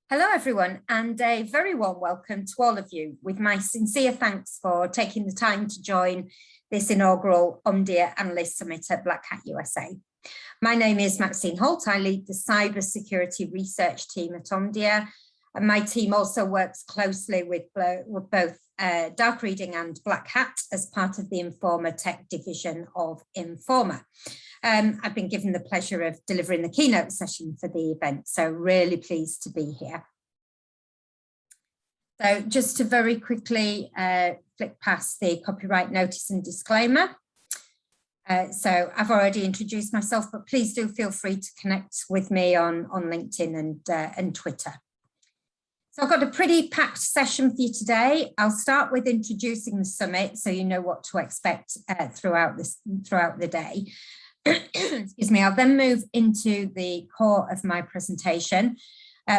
Hello, everyone, and a very warm welcome to all of you, with my sincere thanks for taking the time to join this inaugural Omdia Analyst Summit at Black Hat USA. My name is Maxine Holt. I lead the cybersecurity research team at Omdia, and my team also works closely with both Dark Reading and Black Hat as part of the Informa Tech division of Informa. I've been given the pleasure of delivering the keynote session for the event, so really pleased to be here. So just to very quickly flick past the copyright notice and disclaimer. So I've already introduced myself, but please do feel free to connect with me on LinkedIn and Twitter. So I've got a pretty packed session for you today. I'll start with introducing the summit so you know what to expect throughout the day. Excuse me. I'll then move into the core of my presentation,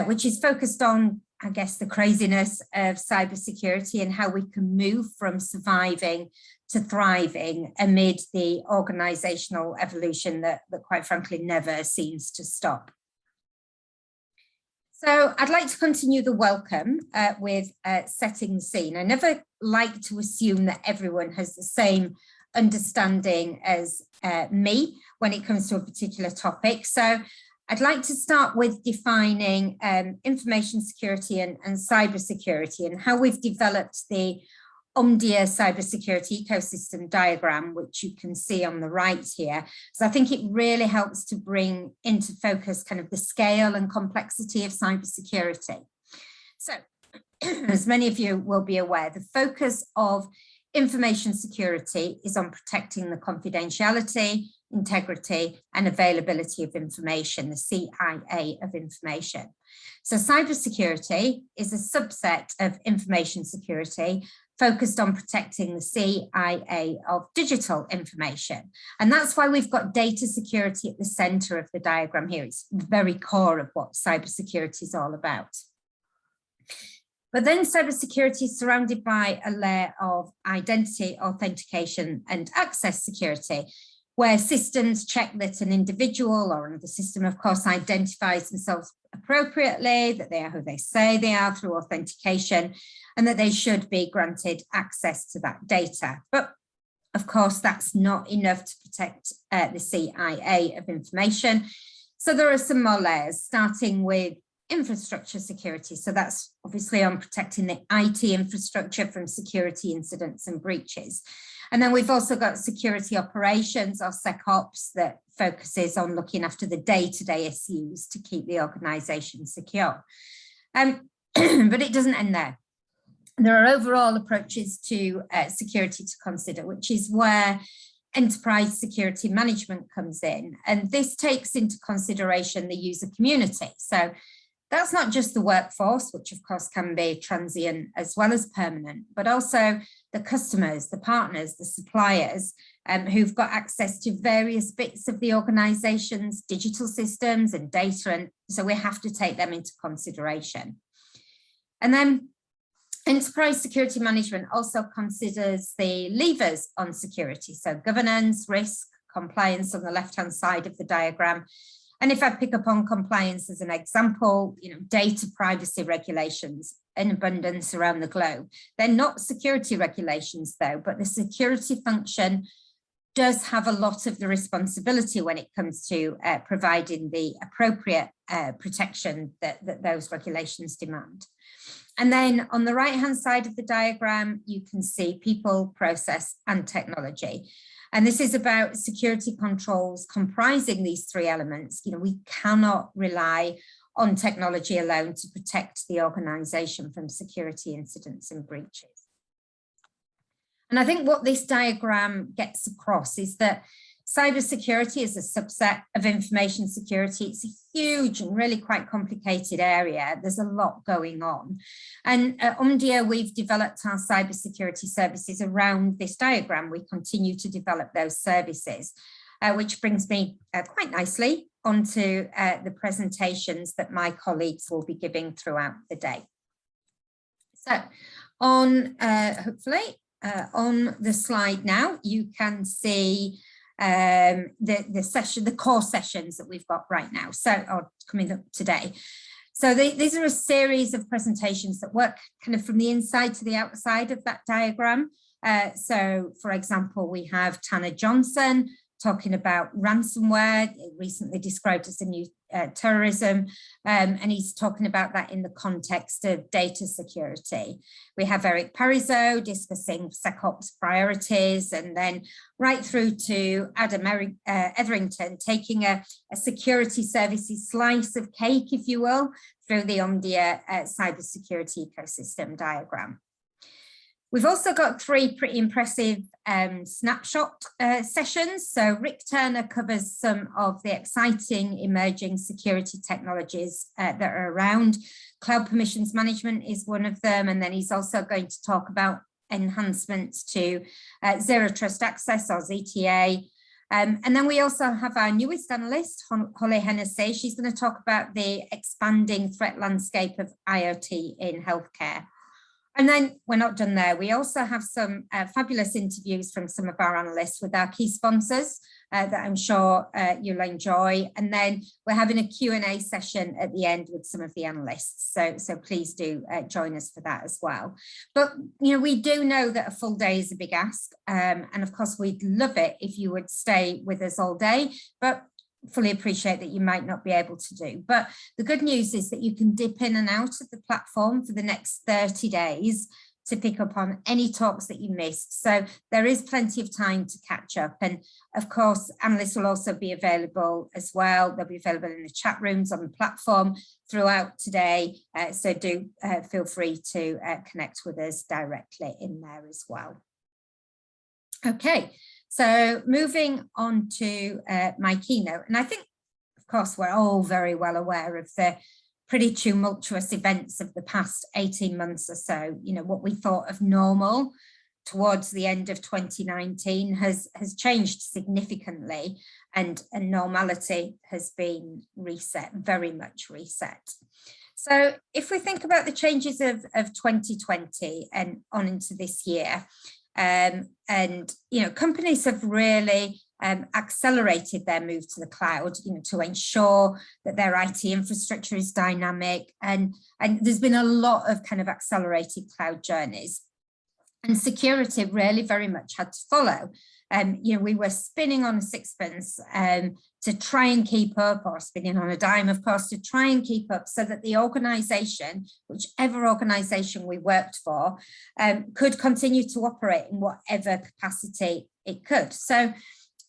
which is focused on, I guess, the craziness of cybersecurity and how we can move from surviving to thriving amid the organizational evolution that quite frankly never seems to stop. So I'd like to continue the welcome with setting the scene. I never like to assume that everyone has the same understanding as me when it comes to a particular topic. So I'd like to start with defining information security and cybersecurity and how we've developed the Omdia cybersecurity ecosystem diagram, which you can see on the right here. So I think it really helps to bring into focus kind of the scale and complexity of cybersecurity. So as many of you will be aware, the focus of information security is on protecting the confidentiality, integrity, and availability of information, the CIA of information. So cybersecurity is a subset of information security focused on protecting the CIA of digital information. And that's why we've got data security at the center of the diagram here. It's the very core of what cybersecurity is all about. But then cybersecurity is surrounded by a layer of identity, authentication, and access security, where systems check that an individual or another system, of course, identifies themselves appropriately, that they are who they say they are through authentication, and that they should be granted access to that data. But of course, that's not enough to protect the CIA of information. So there are some more layers, starting with infrastructure security. So that's obviously on protecting the IT infrastructure from security incidents and breaches. And then we've also got security operations, or SecOps, that focuses on looking after the day-to-day issues to keep the organization secure. But it doesn't end there. There are overall approaches to security to consider, which is where enterprise security management comes in. And this takes into consideration the user community. So that's not just the workforce, which of course can be transient as well as permanent, but also the customers, the partners, the suppliers who've got access to various bits of the organization's digital systems and data. And so we have to take them into consideration. And then enterprise security management also considers the levers on security. So governance, risk, compliance on the left-hand side of the diagram. And if I pick up on compliance as an example, data privacy regulations in abundance around the globe. They're not security regulations though, but the security function does have a lot of the responsibility when it comes to providing the appropriate protection that those regulations demand. And then on the right-hand side of the diagram, you can see people, process, and technology. And this is about security controls comprising these three elements. We cannot rely on technology alone to protect the organization from security incidents and breaches. And I think what this diagram gets across is that cybersecurity is a subset of information security. It's a huge and really quite complicated area. There's a lot going on. And at Omdia, we've developed our cybersecurity services around this diagram. We continue to develop those services, which brings me quite nicely onto the presentations that my colleagues will be giving throughout the day. So on, hopefully, on the slide now, you can see the core sessions that we've got right now, so or coming up today. So these are a series of presentations that work kind of from the inside to the outside of that diagram. So, for example, we have Tanner Johnson talking about ransomware, recently described as a new terrorism, and he's talking about that in the context of data security. We have Eric Parizeau discussing SecOps priorities, and then right through to Adam Etherington taking a security services slice of cake, if you will, through the Omdia cybersecurity ecosystem diagram. We've also got 3 pretty impressive snapshot sessions. So Rick Turner covers some of the exciting emerging security technologies that are around. Cloud permissions management is one of them. And then he's also going to talk about enhancements to zero trust access, or ZTA. And then we also have our newest analyst, Holly Hennessy. She's going to talk about the expanding threat landscape of IoT in healthcare. And then we're not done there. We also have some fabulous interviews from some of our analysts with our key sponsors that I'm sure you'll enjoy. And then we're having a Q&A session at the end with some of the analysts. So please do join us for that as well. But, you know, we do know that a full day is a big ask. And of course, we'd love it if you would stay with us all day. But fully appreciate that you might not be able to do. But the good news is that you can dip in and out of the platform for the next 30 days to pick up on any talks that you missed. So there is plenty of time to catch up. And of course, analysts will also be available as well. They'll be available in the chat rooms on the platform throughout today. So do feel free to connect with us directly in there as well. Okay. So moving on to my keynote, and I think, of course, we're all very well aware of the pretty tumultuous events of the past 18 months or so. You know, what we thought of normal towards the end of 2019 has changed significantly, and normality has been reset, very much reset. So if we think about the changes of 2020 and on into this year, and, you know, companies have really accelerated their move to the cloud, you know, to ensure that their IT infrastructure is dynamic. And there's been a lot of kind of accelerated cloud journeys. And security really very much had to follow. You know, we were spinning on a sixpence to try and keep up, or spinning on a dime, of course, to try and keep up so that the organization, whichever organization we worked for, could continue to operate in whatever capacity it could. So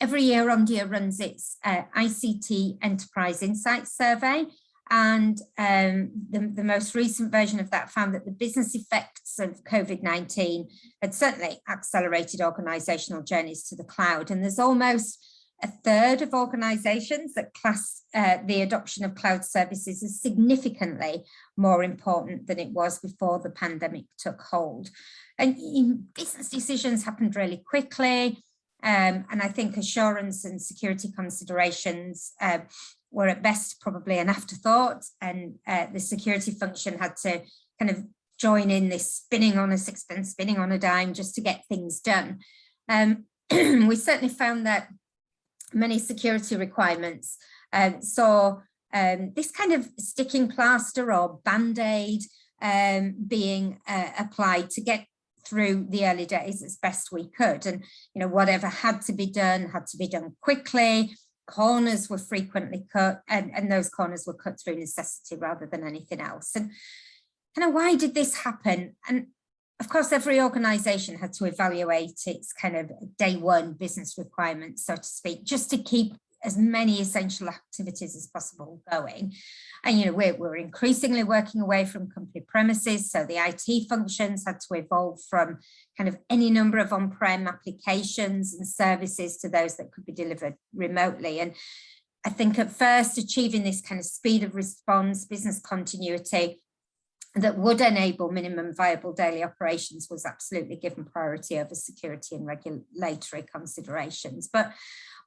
every year, Omdia runs its ICT Enterprise Insights Survey. And the most recent version of that found that the business effects of COVID-19 had certainly accelerated organizational journeys to the cloud. And there's almost a third of organizations that class the adoption of cloud services as significantly more important than it was before the pandemic took hold. And business decisions happened really quickly. And I think assurance and security considerations were at best probably an afterthought, and the security function had to kind of join in this spinning on a sixpence, spinning on a dime just to get things done. We certainly found that many security requirements saw this kind of sticking plaster or bandaid being applied to get through the early days as best we could. And, you know, whatever had to be done quickly. Corners were frequently cut, and those corners were cut through necessity rather than anything else. And kind of why did this happen? And of course, every organization had to evaluate its kind of day one business requirements, so to speak, just to keep as many essential activities as possible going. And, you know, we're increasingly working away from company premises. So the IT functions had to evolve from kind of any number of on-prem applications and services to those that could be delivered remotely. And I think at first achieving this kind of speed of response, business continuity that would enable minimum viable daily operations was absolutely given priority over security and regulatory considerations. But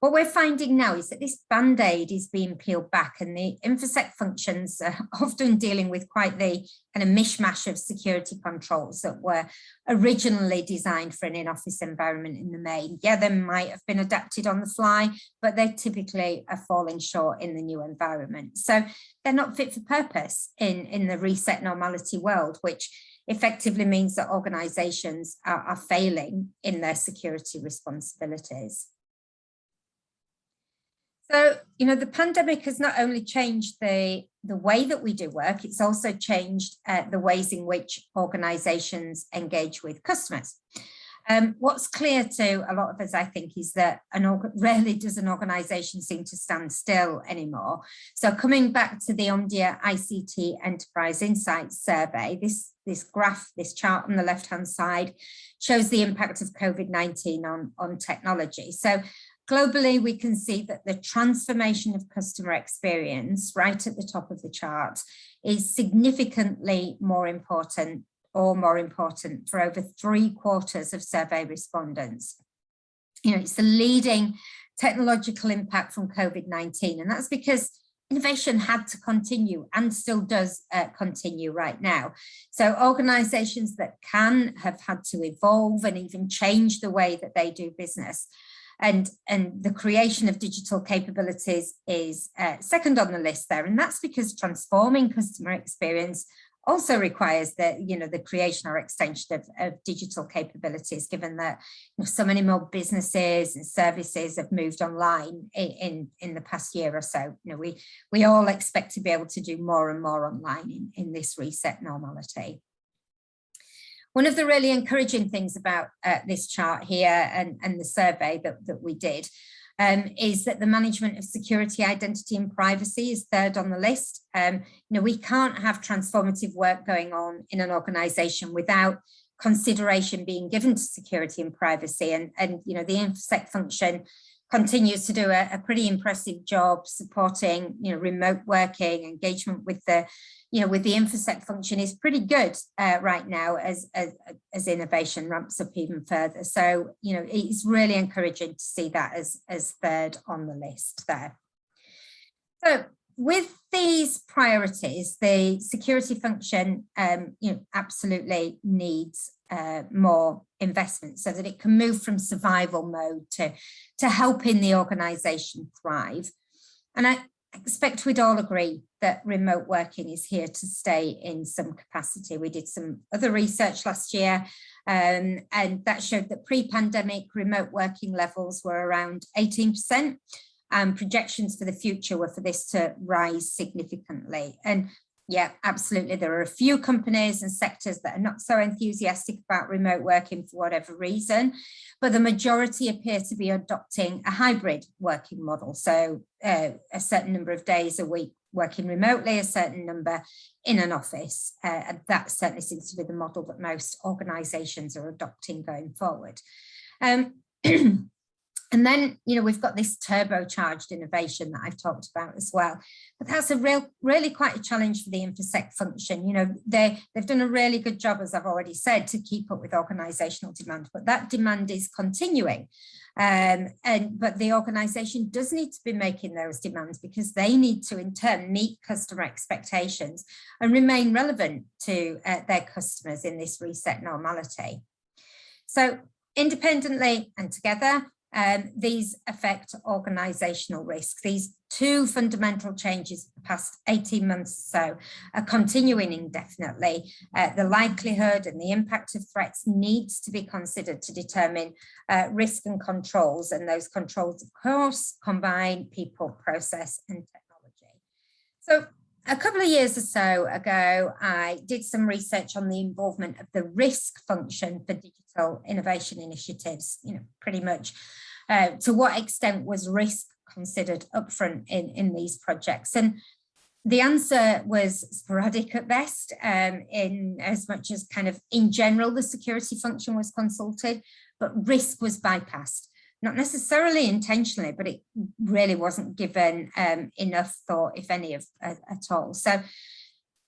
What we're finding now is that this band-aid is being peeled back, and the InfoSec functions are often dealing with quite the kind of mishmash of security controls that were originally designed for an in-office environment in the main. Yeah, they might have been adapted on the fly, but they typically are falling short in the new environment. So they're not fit for purpose in the reset normality world, which effectively means that organizations are failing in their security responsibilities. So, you know, the pandemic has not only changed the way that we do work, it's also changed the ways in which organizations engage with customers. What's clear to a lot of us, I think, is that rarely does an organization seem to stand still anymore. So coming back to the Omdia ICT Enterprise Insights survey, this graph, this chart on the left-hand side shows the impact of COVID-19 on technology. So globally, we can see that the transformation of customer experience, right at the top of the chart, is significantly more important for over 3/4 of survey respondents. You know, it's the leading technological impact from COVID-19, and that's because innovation had to continue and still does continue right now. So organizations that can have had to evolve and even change the way that they do business. And the creation of digital capabilities is second on the list there. And that's because transforming customer experience also requires the creation or extension of digital capabilities, given that so many more businesses and services have moved online in the past year or so. We all expect to be able to do more and more online in this reset normality. One of the really encouraging things about this chart here and the survey that we did is that the management of security, identity and privacy is third on the list. We can't have transformative work going on in an organization without consideration being given to security and privacy. And the InfoSec function continues to do a pretty impressive job supporting remote working. Engagement with the InfoSec function is pretty good right now as innovation ramps up even further. So it's really encouraging to see that as third on the list there. So with these priorities, the security function absolutely needs more investment so that it can move from survival mode to helping the organization thrive. And I expect we'd all agree that remote working is here to stay in some capacity. We did some other research last year and that showed that pre-pandemic remote working levels were around 18%, and projections for the future were for this to rise significantly. And yeah, absolutely. There are a few companies and sectors that are not so enthusiastic about remote working for whatever reason, but the majority appear to be adopting a hybrid working model. So a certain number of days a week working remotely, a certain number in an office. And that certainly seems to be the model that most organizations are adopting going forward. And then, we've got this turbocharged innovation that I've talked about as well. But that's really quite a challenge for the InfoSec function. They've done a really good job, as I've already said, to keep up with organizational demand, but that demand is continuing. But the organization does need to be making those demands because they need to in turn meet customer expectations and remain relevant to their customers in this reset normality. So independently and together, these affect organizational risk. These two fundamental changes in the past 18 months or so are continuing indefinitely. The likelihood and the impact of threats needs to be considered to determine risk and controls, and those controls, of course, combine people, process and technology. So a couple of years or so ago, I did some research on the involvement of the risk function for digital innovation initiatives, pretty much to what extent was risk considered upfront in these projects. And the answer was sporadic at best, in as much as kind of in general, the security function was consulted, but risk was bypassed. Not necessarily intentionally, but it really wasn't given enough thought, if any, at all. So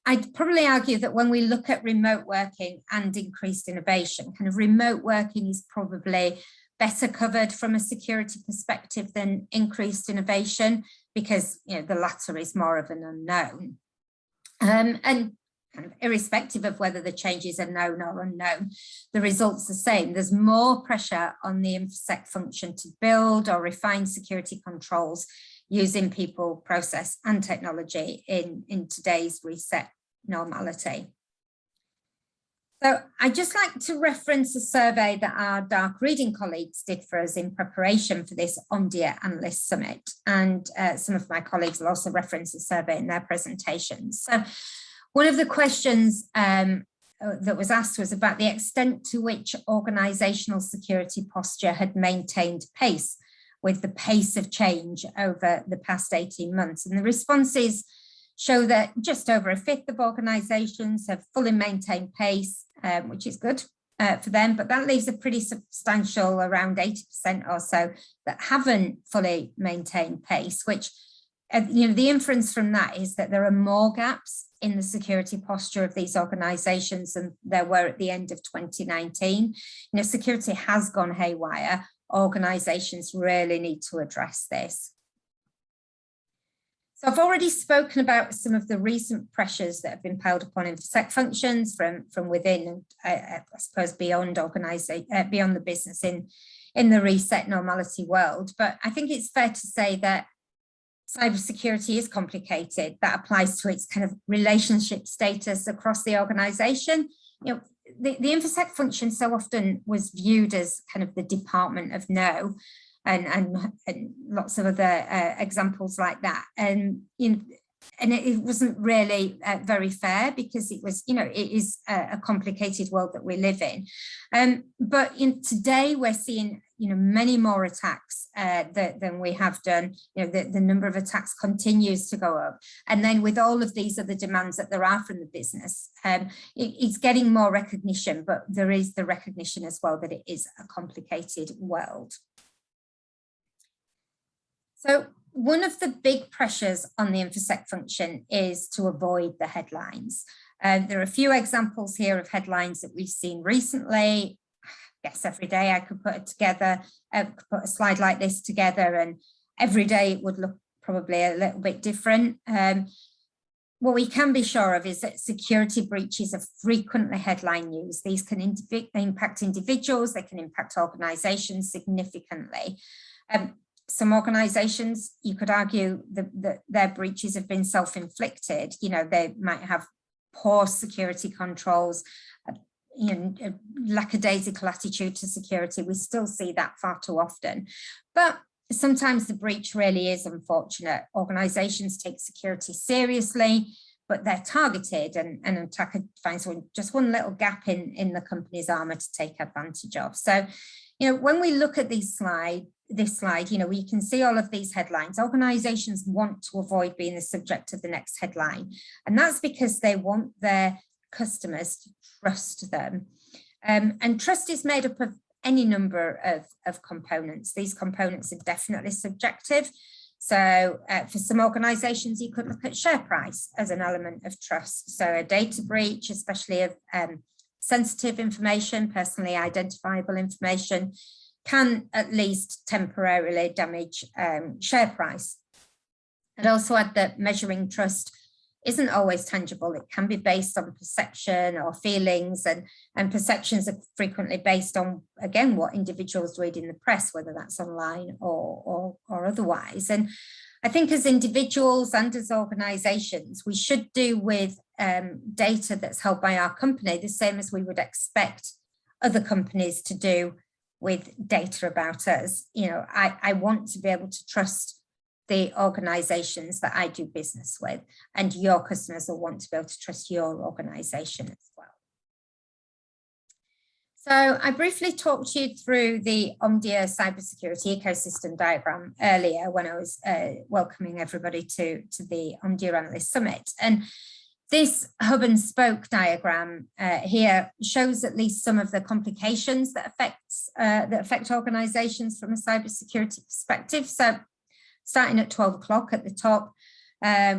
I'd probably argue that when we look at remote working and increased innovation, kind of remote working is probably better covered from a security perspective than increased innovation, because the latter is more of an unknown. And kind of irrespective of whether the changes are known or unknown, the result's the same. There's more pressure on the InfoSec function to build or refine security controls using people, process and technology in today's reset normality. So I'd just like to reference a survey that our dark reading colleagues did for us in preparation for this Omdia Analyst Summit. And some of my colleagues will also reference the survey in their presentations. So one of the questions that was asked was about the extent to which organisational security posture had maintained pace with the pace of change over the past 18 months. And the responses show that just over a fifth of organisations have fully maintained pace, which is good for them, but that leaves a pretty substantial, around 80% or so, that haven't fully maintained pace, which, the inference from that is that there are more gaps in the security posture of these organisations than there were at the end of 2019. Security has gone haywire. Organisations really need to address this. So I've already spoken about some of the recent pressures that have been piled upon InfoSec functions from within, and I suppose beyond beyond the business in the reset normality world. But I think it's fair to say that cybersecurity is complicated. That applies to its kind of relationship status across the organisation. The InfoSec function so often was viewed as kind of the department of no, and lots of other examples like that. And it wasn't really very fair, because it was, it is a complicated world that we live in. But today we're seeing, many more attacks than we have done. The number of attacks continues to go up. And then with all of these other demands that there are from the business, it's getting more recognition, but there is the recognition as well that it is a complicated world. So one of the big pressures on the InfoSec function is to avoid the headlines. There are a few examples here of headlines that we've seen recently. I guess every day I could put a slide like this together, and every day it would look probably a little bit different. What we can be sure of is that security breaches are frequently headline news. These can impact individuals, they can impact organisations significantly. Some organisations, you could argue that their breaches have been self-inflicted. They might have poor security controls, a lackadaisical attitude to security. We still see that far too often. But sometimes the breach really is unfortunate. Organisations take security seriously, but they're targeted, and an attacker finds just one little gap in the company's armour to take advantage of. So, when we look at this slide, we can see all of these headlines. Organisations want to avoid being the subject of the next headline, and that's because they want their customers to trust them. And trust is made up of any number of components. These components are definitely subjective. So for some organisations, you could look at share price as an element of trust. So a data breach, especially of sensitive information, personally identifiable information, can at least temporarily damage share price. I'd also add that measuring trust isn't always tangible. It can be based on perception or feelings, and perceptions are frequently based on, again, what individuals read in the press, whether that's online or otherwise. And I think as individuals and as organisations, we should do with data that's held by our company the same as we would expect other companies to do with data about us. I want to be able to trust the organisations that I do business with, and your customers will want to be able to trust your organisation as well. So I briefly talked you through the Omdia cybersecurity ecosystem diagram earlier when I was welcoming everybody to the Omdia Analyst Summit. And this hub and spoke diagram here shows at least some of the complications that affect organisations from a cybersecurity perspective. So starting at 12 o'clock at the top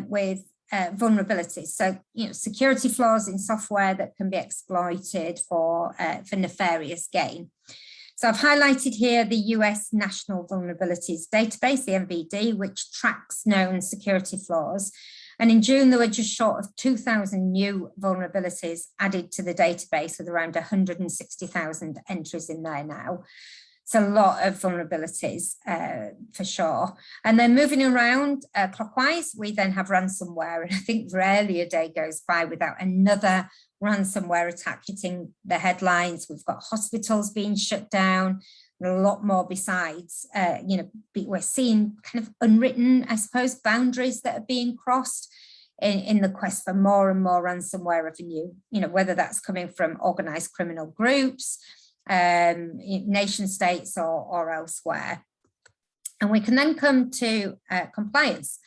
with vulnerabilities. So, security flaws in software that can be exploited for nefarious gain. So I've highlighted here the US National Vulnerabilities Database, the NVD, which tracks known security flaws. And in June, there were just short of 2,000 new vulnerabilities added to the database, with around 160,000 entries in there now. It's a lot of vulnerabilities for sure. And then moving around clockwise, we then have ransomware. And I think rarely a day goes by without another ransomware attack hitting the headlines. We've got hospitals being shut down, and a lot more besides. We're seeing kind of unwritten, I suppose, boundaries that are being crossed in the quest for more and more ransomware revenue, whether that's coming from organized criminal groups, nation states or elsewhere. And we can then come to compliance.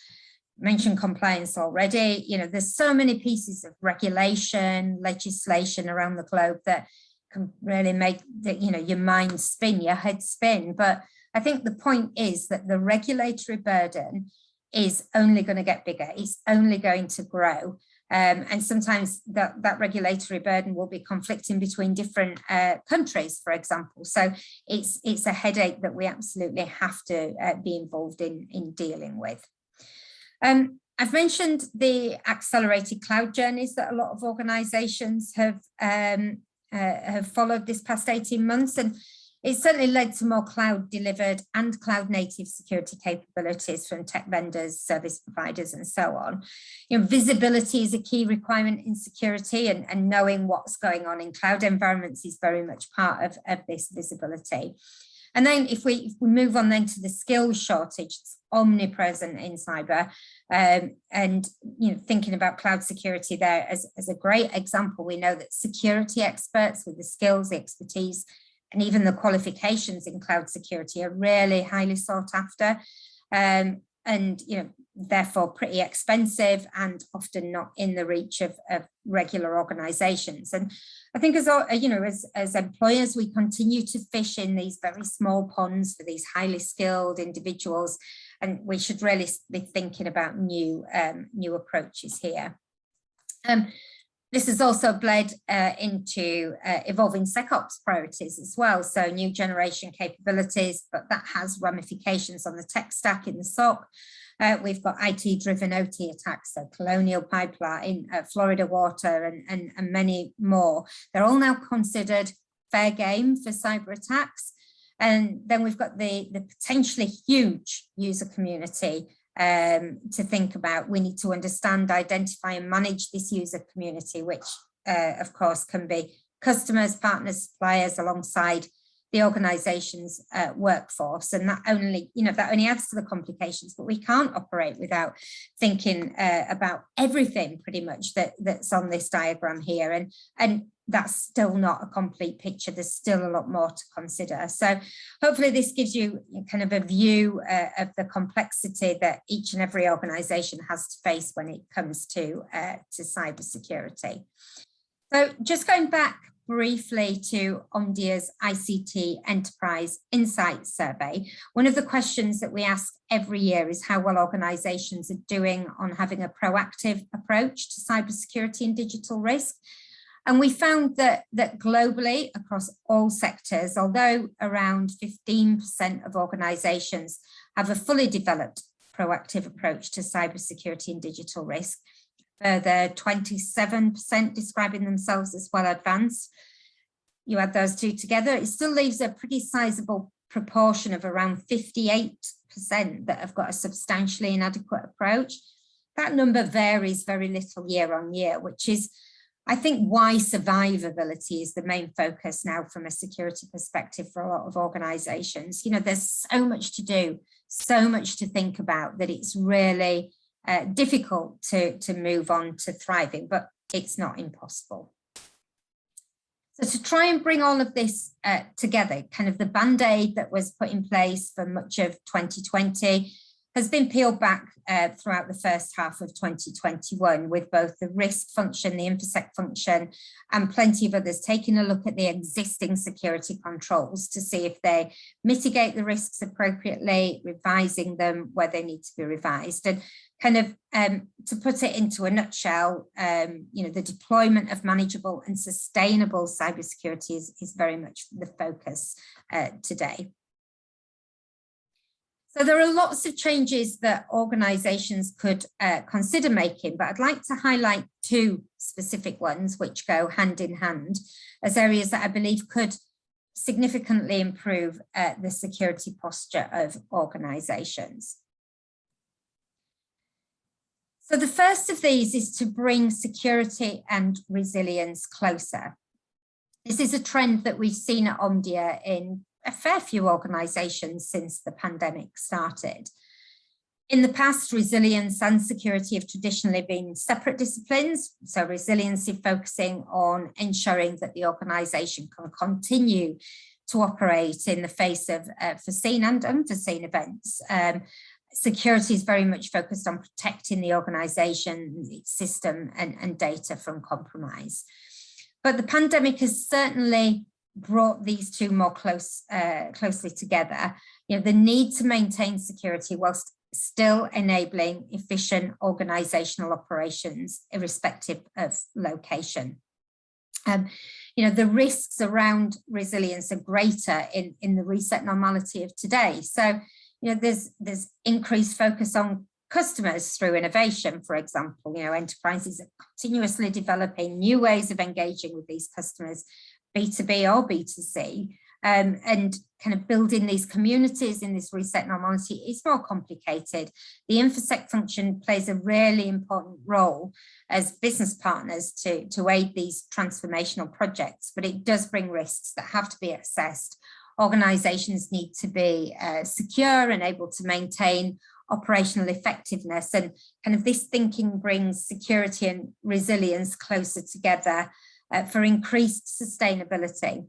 Mentioned compliance already. There's so many pieces of regulation, legislation around the globe that can really make your mind spin, your head spin. But I think the point is that the regulatory burden is only going to get bigger. It's only going to grow. And sometimes that regulatory burden will be conflicting between different countries, for example. So it's a headache that we absolutely have to be involved in dealing with. I've mentioned the accelerated cloud journeys that a lot of organizations have followed this past 18 months. And it's certainly led to more cloud delivered and cloud native security capabilities from tech vendors, service providers, and so on. Visibility is a key requirement in security, and knowing what's going on in cloud environments is very much part of this visibility. And then if we move on then to the skills shortage, it's omnipresent in cyber, and thinking about cloud security there as a great example. We know that security experts with the skills, the expertise, and even the qualifications in cloud security are really highly sought after, and therefore pretty expensive and often not in the reach of regular organizations. And I think as employers, we continue to fish in these very small ponds for these highly skilled individuals, and we should really be thinking about new approaches here. This has also bled into evolving SecOps priorities as well. So new generation capabilities, but that has ramifications on the tech stack in the SOC. We've got IT-driven OT attacks, so Colonial Pipeline, Florida Water, and many more. They're all now considered fair game for cyber attacks. And then we've got the potentially huge user community to think about. We need to understand, identify, and manage this user community, which of course can be customers, partners, suppliers, alongside the organization's workforce. And that only adds to the complications, but we can't operate without thinking about everything pretty much that's on this diagram here. And that's still not a complete picture. There's still a lot more to consider. So hopefully this gives you kind of a view of the complexity that each and every organization has to face when it comes to cybersecurity. So just going back briefly to Omdia's ICT Enterprise Insights Survey, one of the questions that we ask every year is how well organizations are doing on having a proactive approach to cybersecurity and digital risk. And we found that globally, across all sectors, although around 15% of organizations have a fully developed proactive approach to cybersecurity and digital risk, further 27% describing themselves as well advanced. You add those two together, it still leaves a pretty sizable proportion of around 58% that have got a substantially inadequate approach. That number varies very little year on year, which is, I think, why survivability is the main focus now from a security perspective for a lot of organizations. There's so much to do, so much to think about, that it's really difficult to move on to thriving, but it's not impossible. So to try and bring all of this together, kind of the bandaid that was put in place for much of 2020 has been peeled back throughout the first half of 2021, with both the risk function, the infosec function, and plenty of others taking a look at the existing security controls to see if they mitigate the risks appropriately, revising them where they need to be revised. And kind of to put it into a nutshell, the deployment of manageable and sustainable cybersecurity is very much the focus today. So there are lots of changes that organisations could consider making, but I'd like to highlight two specific ones which go hand in hand as areas that I believe could significantly improve the security posture of organisations. So the first of these is to bring security and resilience closer. This is a trend that we've seen at Omdia in a fair few organisations since the pandemic started. In the past, resilience and security have traditionally been separate disciplines. So resiliency focusing on ensuring that the organisation can continue to operate in the face of foreseen and unforeseen events. Security is very much focused on protecting the organisation, its system and data from compromise. But the pandemic has certainly brought these two more closely together. The need to maintain security whilst still enabling efficient organisational operations, irrespective of location. The risks around resilience are greater in the reset normality of today. So, there's increased focus on customers through innovation, for example. Enterprises are continuously developing new ways of engaging with these customers, B2B or B2C, and kind of building these communities in this reset normality is more complicated. The infosec function plays a really important role as business partners to aid these transformational projects, but it does bring risks that have to be assessed. Organisations need to be secure and able to maintain operational effectiveness, and kind of this thinking brings security and resilience closer together for increased sustainability.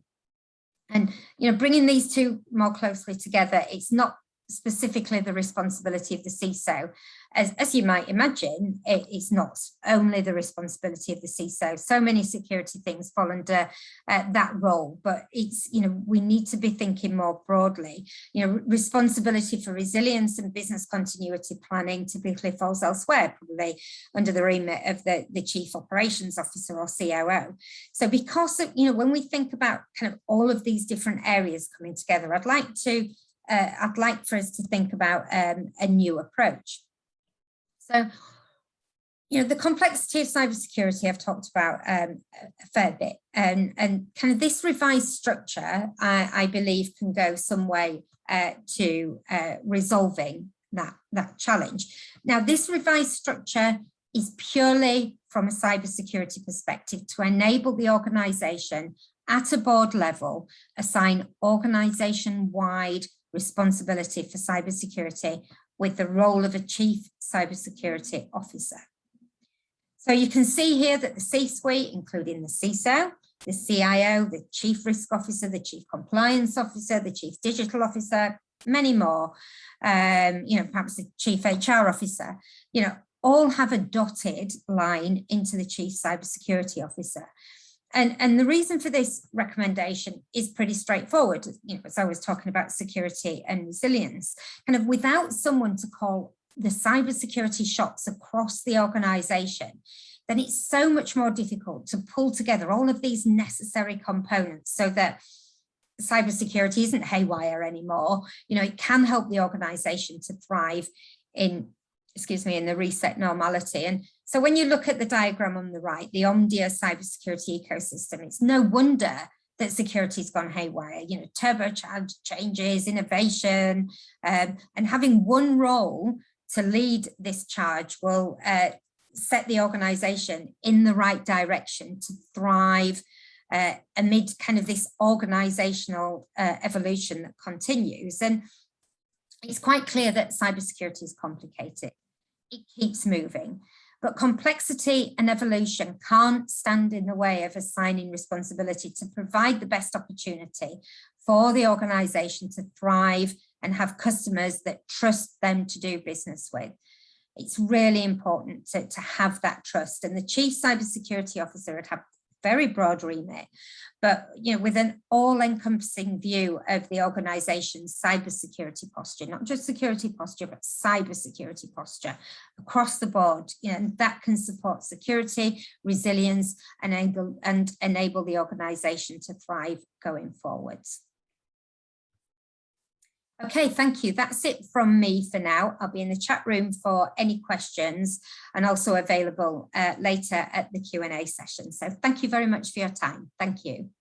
And bringing these two more closely together, it's not specifically the responsibility of the CISO. As you might imagine, it's not only the responsibility of the CISO. So many security things fall under that role, but it's, we need to be thinking more broadly. Responsibility for resilience and business continuity planning typically falls elsewhere, probably under the remit of the Chief Operations Officer or COO. So because of, when we think about kind of all of these different areas coming together, I'd like for us to think about a new approach. So, the complexity of cybersecurity I've talked about a fair bit, and kind of this revised structure, I believe, can go some way to resolving that challenge. Now, this revised structure is purely from a cybersecurity perspective to enable the organisation at a board level assign organisation-wide responsibility for cybersecurity with the role of a chief cybersecurity officer. So you can see here that the C-suite, including the CISO, the CIO, the chief risk officer, the chief compliance officer, the chief digital officer, many more, perhaps the chief HR officer, all have a dotted line into the chief cybersecurity officer. And the reason for this recommendation is pretty straightforward. As I was talking about security and resilience, kind of without someone to call the cybersecurity shots across the organisation, then it's so much more difficult to pull together all of these necessary components so that cybersecurity isn't haywire anymore. It can help the organisation to thrive in the reset normality. And so when you look at the diagram on the right, the Omdia cybersecurity ecosystem, it's no wonder that security's gone haywire. Turbocharged changes, innovation, and having one role to lead this charge will set the organisation in the right direction to thrive amid kind of this organisational evolution that continues. And it's quite clear that cybersecurity is complicated. It keeps moving, but complexity and evolution can't stand in the way of assigning responsibility to provide the best opportunity for the organisation to thrive and have customers that trust them to do business with. It's really important to have that trust, and the Chief Cybersecurity Officer would have very broad remit, but with an all-encompassing view of the organization's cybersecurity posture, not just security posture, but cybersecurity posture across the board. And that can support security, resilience, and enable the organization to thrive going forwards. Okay, thank you. That's it from me for now. I'll be in the chat room for any questions and also available later at the Q&A session. So thank you very much for your time. Thank you.